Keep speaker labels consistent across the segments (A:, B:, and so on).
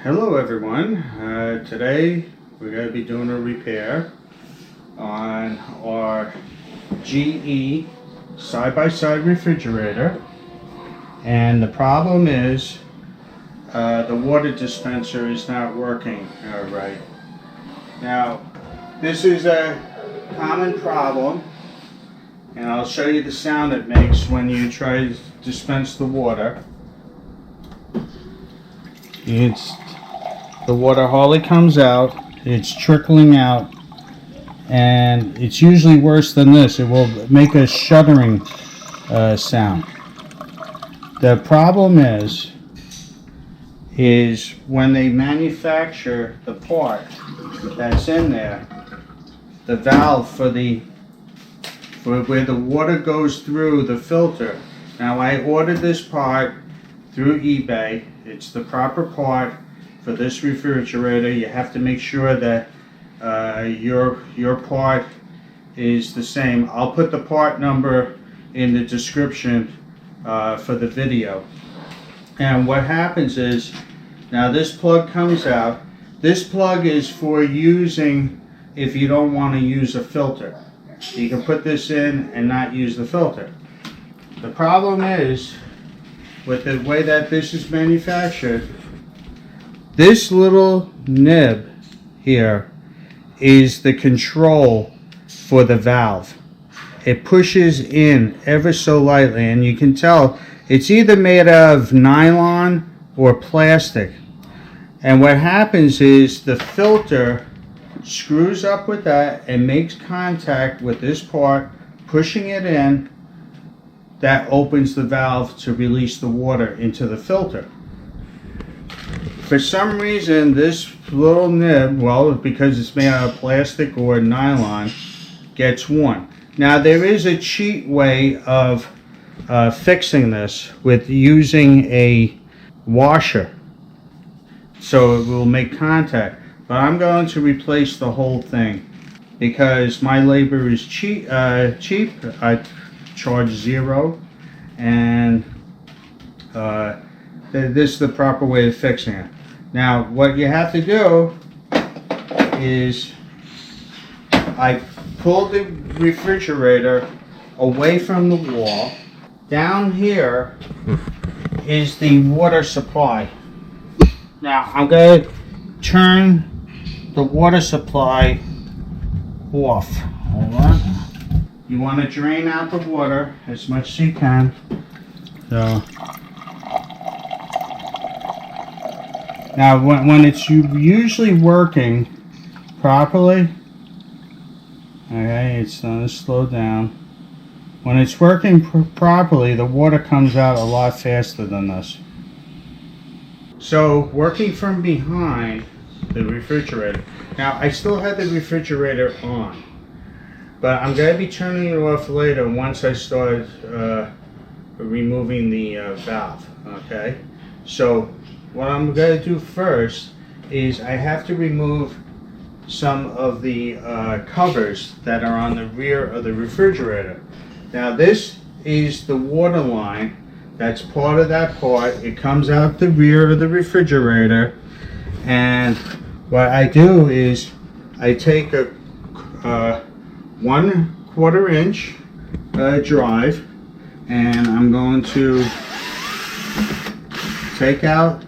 A: Hello everyone, today we're going to be doing a repair on our GE side-by-side refrigerator, and the problem is the water dispenser is not working right. Now this is a common problem, and I'll show you the sound it makes when you try to dispense the water. The water hardly comes out, it's trickling out, and it's usually worse than this. It will make a shuddering sound. The problem is when they manufacture the part that's in there, the valve for where the water goes through the filter. Now I ordered this part through eBay. It's the proper part for this refrigerator. You have to make sure that your part is the same. I'll put the part number in the description for the video. And what happens is, now this plug comes out. This plug is for using if you don't want to use a filter. You can put this in and not use the filter. The problem is, with the way that this is manufactured, this little nib here is the control for the valve. It pushes in ever so lightly, and you can tell it's either made of nylon or plastic. And what happens is the filter screws up with that and makes contact with this part, pushing it in. That opens the valve to release the water into the filter. For some reason, this little nib, well, because it's made out of plastic or nylon, gets worn. Now there is a cheat way of fixing this with using a washer, so it will make contact. But I'm going to replace the whole thing because my labor is cheap. I charge $0, and this is the proper way of fixing it. Now what you have to do is, I pulled the refrigerator away from the wall. Down here is the water supply. Now I'm going to turn the water supply off. Hold on. You want to drain out the water as much as you can. So now when it's usually working properly, okay, it's going to slow down. When it's working properly, the water comes out a lot faster than this. So working from behind the refrigerator. Now I still have the refrigerator on, but I'm going to be turning it off later once I start removing the valve. Okay, so what I'm going to do first is I have to remove some of the covers that are on the rear of the refrigerator. Now this is the water line that's part of that part. It comes out the rear of the refrigerator, and what I do is I take a 1/4 inch drive, and I'm going to take out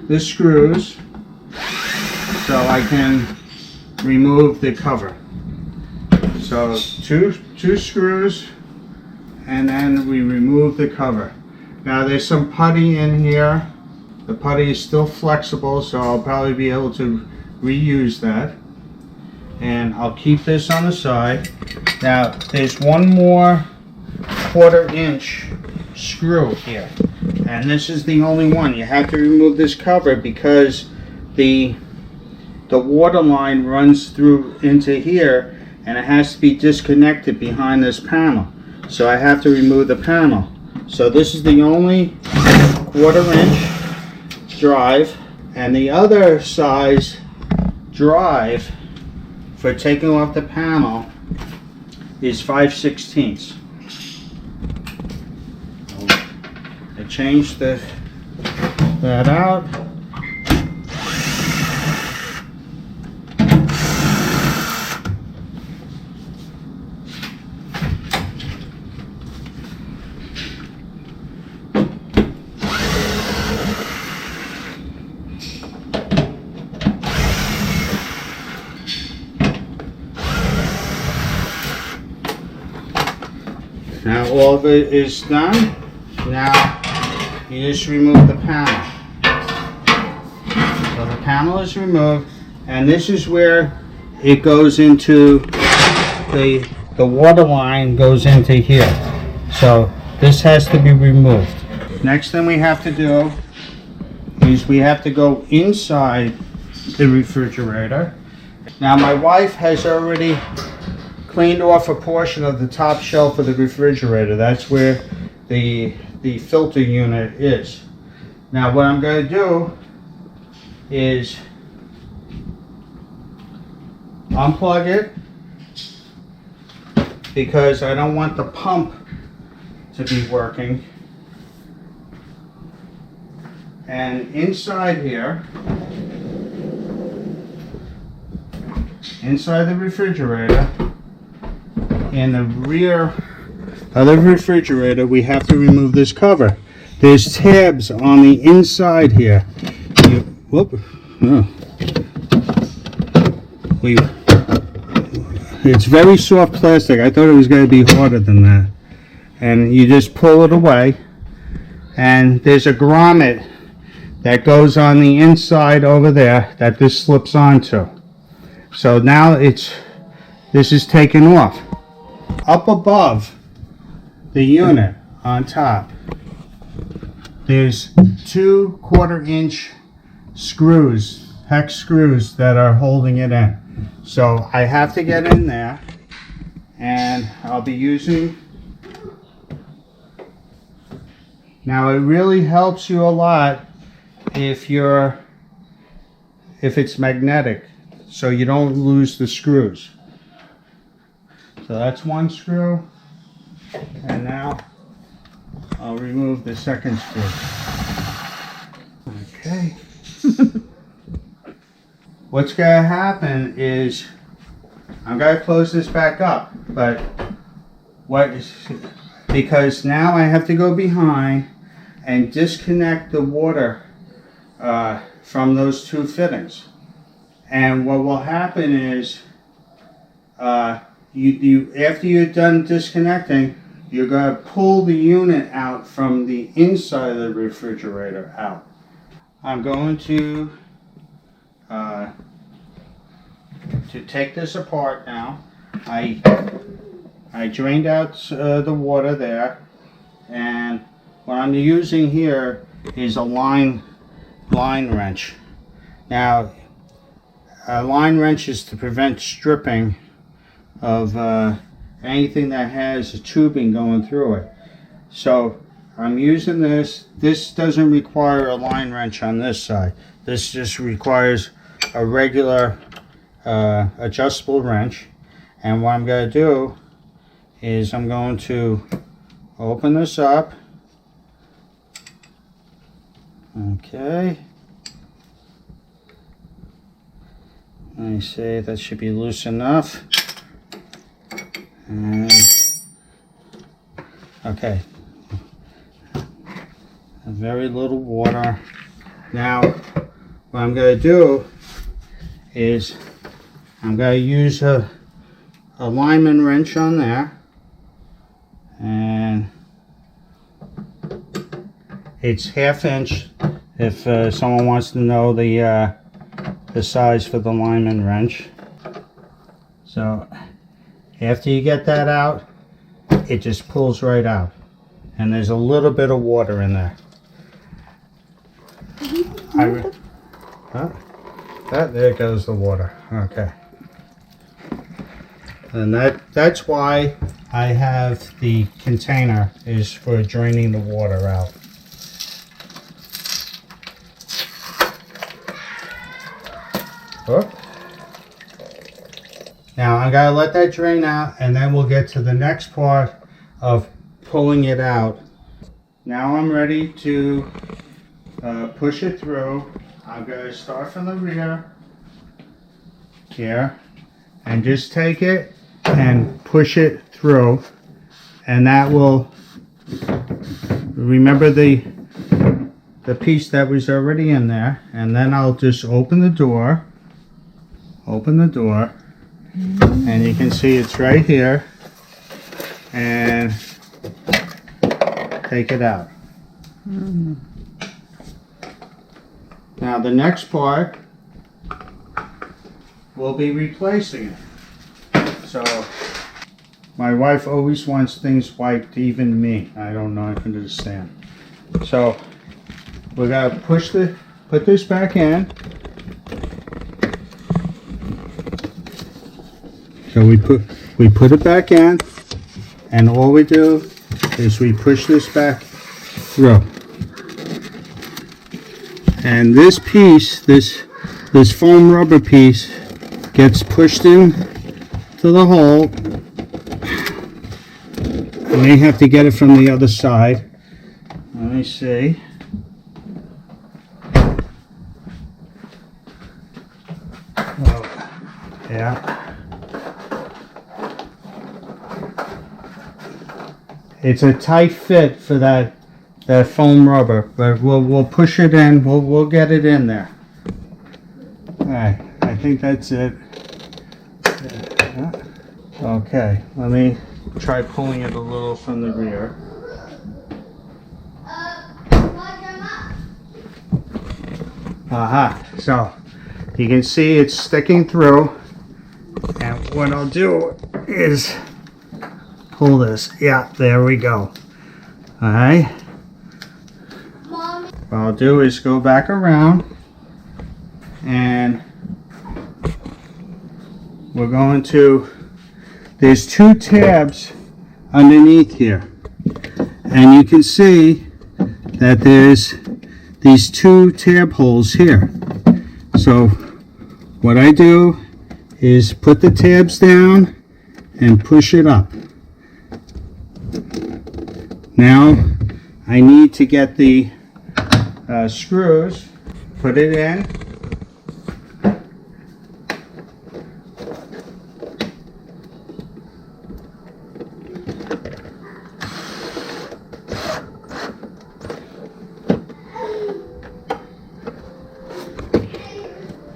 A: the screws so I can remove the cover. So two screws, and then we remove the cover. Now there's some putty in here. The putty is still flexible, so I'll probably be able to reuse that. And I'll keep this on the side. Now there's one more 1/4 inch screw here, and this is the only one. You have to remove this cover because the water line runs through into here, and it has to be disconnected behind this panel. So I have to remove the panel. So this is the only 1/4 inch drive, and the other size drive for taking off the panel is 5/16. I changed that out. Now all of it is done. Now you just remove the panel. So the panel is removed, and this is where it goes into the water line goes into here. So this has to be removed. Next thing we have to do is we have to go inside the refrigerator. Now my wife has already cleaned off a portion of the top shelf of the refrigerator. That's where the filter unit is. Now what I'm going to do is unplug it, because I don't want the pump to be working. And inside here, inside the refrigerator, in the rear of the refrigerator, we have to remove this cover. There's tabs on the inside here. It's very soft plastic. I thought it was going to be harder than that. And you just pull it away, and there's a grommet that goes on the inside over there that this slips onto. So now this is taken off. Up above the unit on top, there's 2 1/4-inch screws, hex screws, that are holding it in. So I have to get in there, and I'll be using. Now it really helps you a lot if it's magnetic, so you don't lose the screws. So that's 1 screw, and now I'll remove the second screw. Okay. What's going to happen is I'm going to close this back up, but because now I have to go behind and disconnect the water from those 2 fittings. And what will happen is after you're done disconnecting, you're going to pull the unit out from the inside of the refrigerator out. I'm going to take this apart now. I drained out the water there, and what I'm using here is a line wrench. Now a line wrench is to prevent stripping of anything that has a tubing going through it. So I'm using this. This doesn't require a line wrench on this side. This just requires a regular adjustable wrench. And what I'm going to do is I'm going to open this up. Okay. Let me see, that should be loose enough. Okay. Very little water. Now, what I'm going to do is I'm going to use a lineman wrench on there, and it's 1/2 inch if someone wants to know the size for the lineman wrench. So after you get that out, it just pulls right out, and there's a little bit of water in there. There goes the water. Okay. And that's why I have the container, is for draining the water out. Oh. Now I gotta let that drain out, and then we'll get to the next part of pulling it out. Now I'm ready to push it through. I'm going to start from the rear here and just take it and push it through, and that will remember the piece that was already in there. And then I'll just open the door, and you can see it's right here, and take it out. Now the next part, we'll be replacing it. So my wife always wants things wiped, even me. I don't know, I can understand. So we're gonna put this back in. So we put it back in, and all we do is we push this back through. And this piece, this foam rubber piece, gets pushed in to the hole. I may have to get it from the other side. Let me see. Oh, yeah. It's a tight fit for that foam rubber, but we'll push it in. We'll get it in there. All right, I think that's it. Okay, let me try pulling it a little from the rear. Aha, so you can see it's sticking through, and what I'll do is pull this. Yeah, there we go. Alright. What I'll do is go back around, and we're going to, there's two tabs underneath here, and you can see that there's these two tab holes here. So what I do is put the tabs down and push it up. Now I need to get the screws, put it in.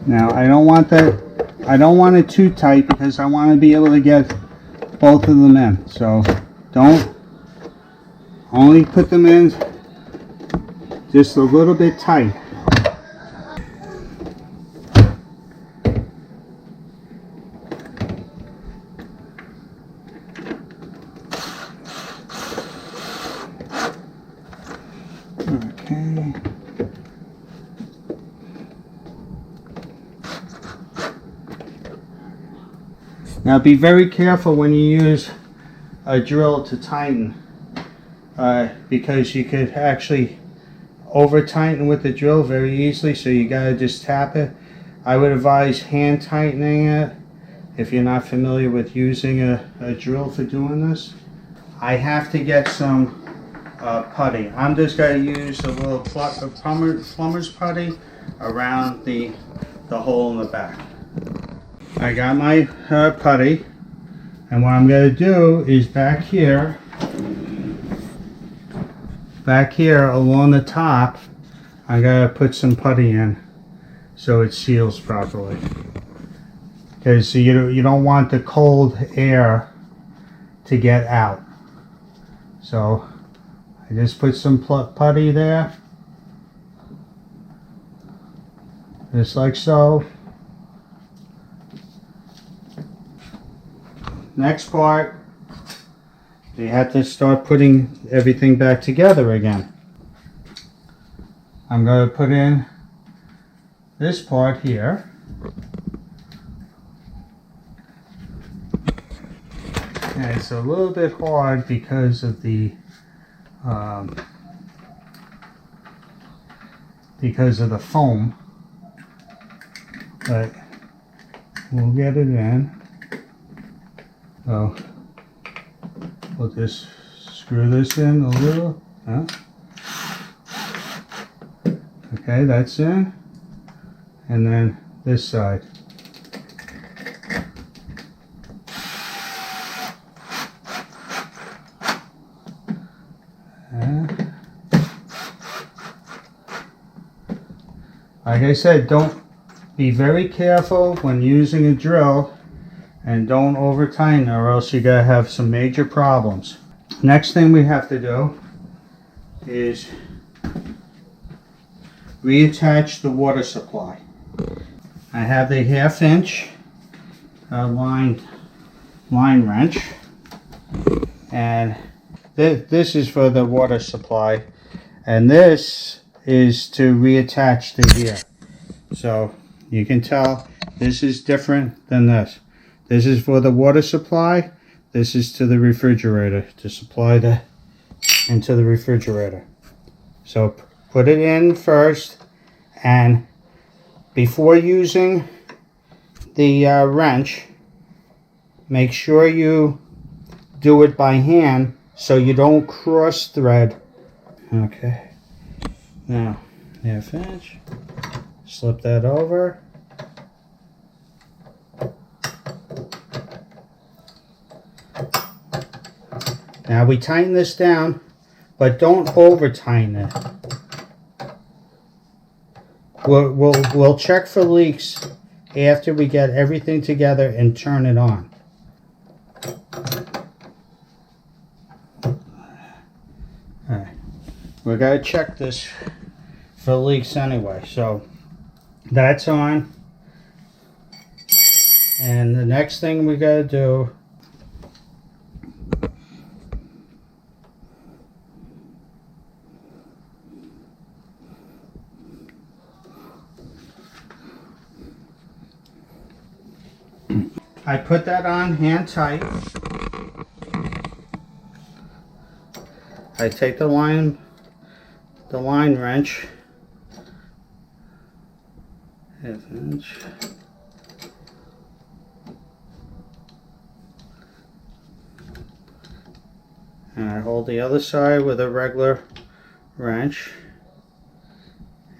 A: Now I don't want it too tight because I want to be able to get both of them in. So don't, only put them in just a little bit tight. Okay. Now be very careful when you use a drill to tighten, because you could actually over tighten with the drill very easily, so you gotta just tap it. I would advise hand tightening it if you're not familiar with using a drill for doing this. I have to get some putty. I'm just gonna use a little plumber's putty around the hole in the back. I got my putty, and what I'm going to do is back here along the top, I'm going to put some putty in so it seals properly, because you don't want the cold air to get out. So I just put some putty there, just like so. Next part, you have to start putting everything back together again. I'm going to put in this part here. And it's a little bit hard because of the foam, but we'll get it in. So we'll just screw this in a little. Okay, that's in. And then this side. Like I said, don't be very careful when using a drill, and don't over tighten, or else you're gonna have some major problems. Next thing we have to do is reattach the water supply. I have the 1/2 inch line wrench, and this is for the water supply, and this is to reattach the gear. So you can tell this is different than this. This is for the water supply. This is to the refrigerator, to supply into the refrigerator. So put it in first, and before using the wrench, make sure you do it by hand so you don't cross thread. Okay, now 1/2 inch, slip that over. Now we tighten this down, but don't over tighten it. We'll check for leaks after we get everything together and turn it on. Alright, we're gonna check this for leaks anyway. So that's on, and the next thing we gotta do, I put that on hand tight. I take the line wrench, 1/2 inch, and I hold the other side with a regular wrench,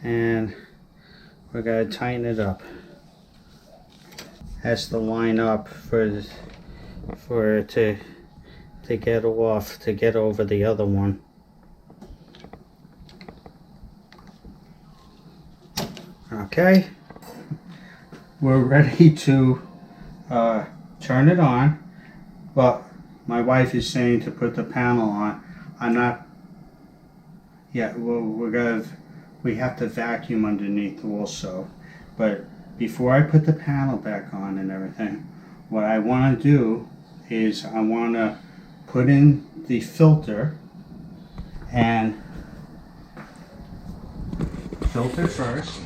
A: and we're going to tighten it up. Has to line up for it to get off, to get over the other one. Okay, we're ready to turn it on, but my wife is saying to put the panel on. I'm not. Yeah, well, we have to vacuum underneath also, but before I put the panel back on and everything, what I want to do is I want to put in the filter, and filter first.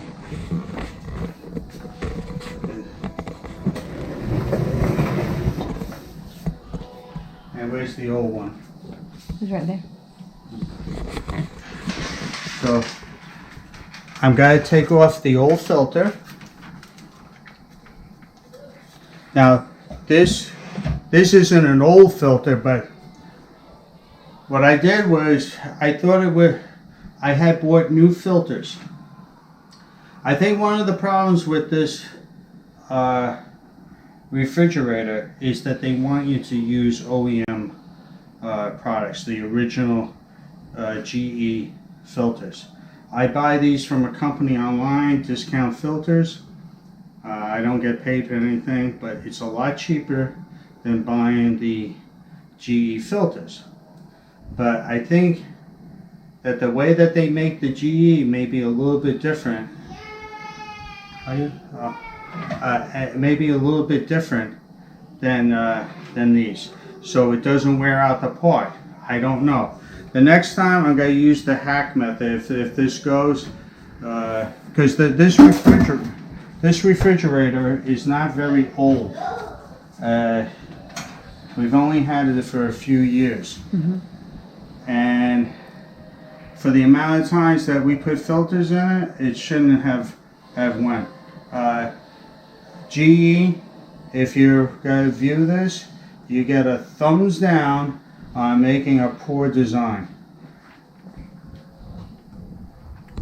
A: And where's the old one?
B: It's right there.
A: So I'm going to take off the old filter. Now this isn't an old filter, but what I did was I had bought new filters. I think one of the problems with this refrigerator is that they want you to use OEM products, the original GE filters. I buy these from a company online, Discount Filters. I don't get paid for anything, but it's a lot cheaper than buying the GE filters. But I think that the way that they make the GE may be a little bit different. Maybe a little bit different than these, so it doesn't wear out the part. I don't know. The next time I'm going to use the hack method if this goes, because this refrigerator is not very old. We've only had it for a few years.
B: Mm-hmm.
A: And for the amount of times that we put filters in it, it shouldn't have went. GE, if you're going to view this, you get a thumbs down on making a poor design.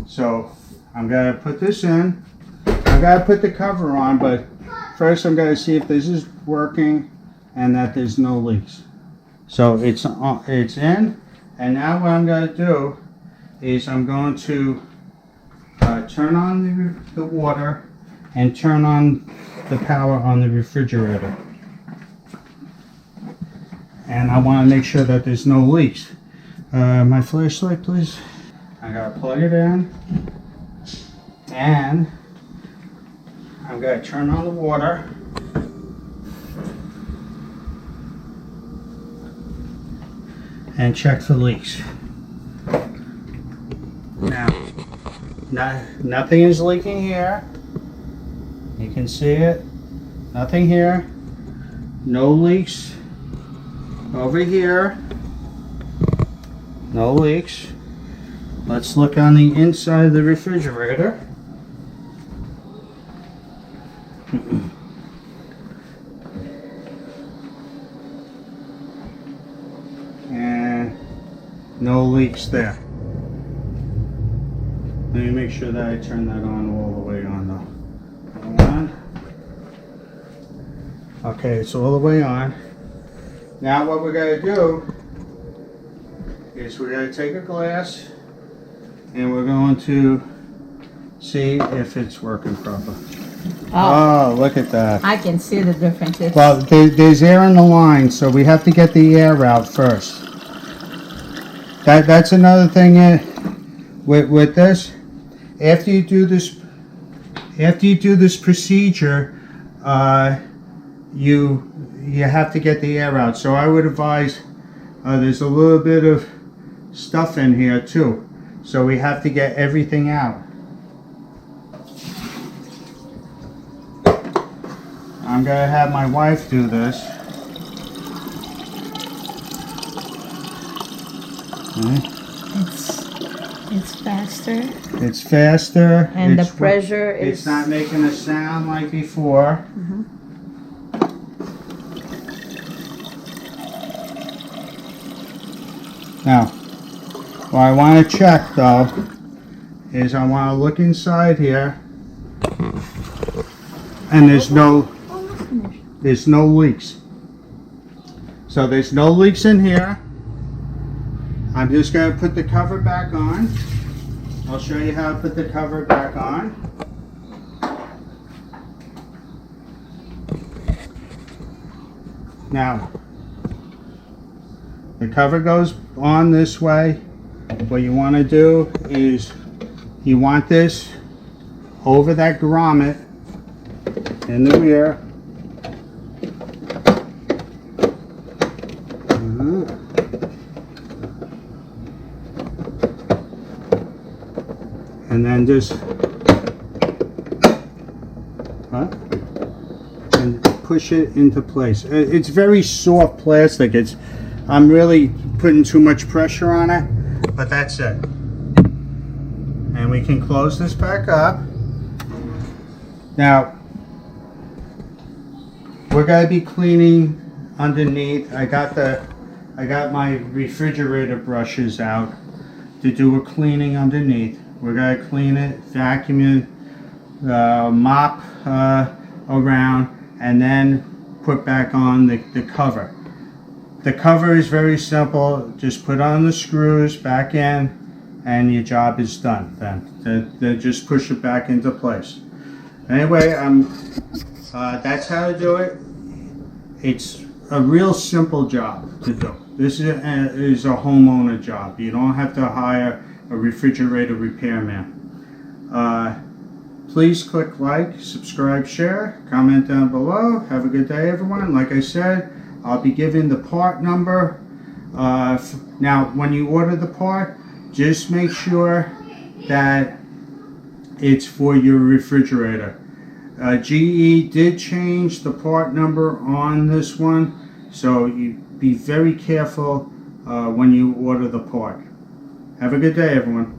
A: So I'm going to put this in. I'm going to put the cover on, but first I'm going to see if this is working and that there's no leaks. So it's in, and now what I'm going to do is I'm going to turn on the water and turn on the power on the refrigerator. and I want to make sure that there's no leaks. My flashlight, please. I gotta plug it in, and I'm gonna turn on the water. And check for leaks. Now, nothing is leaking here. You can see it. Nothing here. No leaks over here. No leaks. Let's look on the inside of the refrigerator. And no leaks there. Let me make sure that I turn that on all the way on though. Hold on. Okay, it's all the way on. Now what we're going to do is we're going to take a glass and we're going to see if it's working properly. Oh, look at that.
B: I can see the difference.
A: Well, there's air in the line, so we have to get the air out first. That's another thing with this. After you do this procedure, you have to get the air out. So I would advise there's a little bit of stuff in here too. So we have to get everything out. I'm gonna have my wife do this.
B: It's faster.
A: It's faster.
B: And the pressure is...
A: It's not making a sound like before.
B: Mm-hmm.
A: Now, what I want to check though is I want to look inside here, and there's no leaks. So there's no leaks in here. I'm just going to put the cover back on. I'll show you how to put the cover back on. Now, the cover goes on this way. What you want to do is you want this over that grommet in the rear. And then just and push it into place. It's very soft plastic. I'm really putting too much pressure on it, but that's it. And we can close this back up. Now we're going to be cleaning underneath. I got my refrigerator brushes out to do a cleaning underneath. We're going to clean it, vacuum it, mop around, and then put back on the cover. The cover is very simple. Just put on the screws back in and your job is done then. Just push it back into place. Anyway, that's how to do it. It's a real simple job to do. This is a homeowner job. You don't have to hire a refrigerator repairman. Please click like, subscribe, share, comment down below. Have a good day, everyone. Like I said, I'll be giving the part number. Now, when you order the part, just make sure that it's for your refrigerator. GE did change the part number on this one, so you be very careful when you order the part. Have a good day, everyone.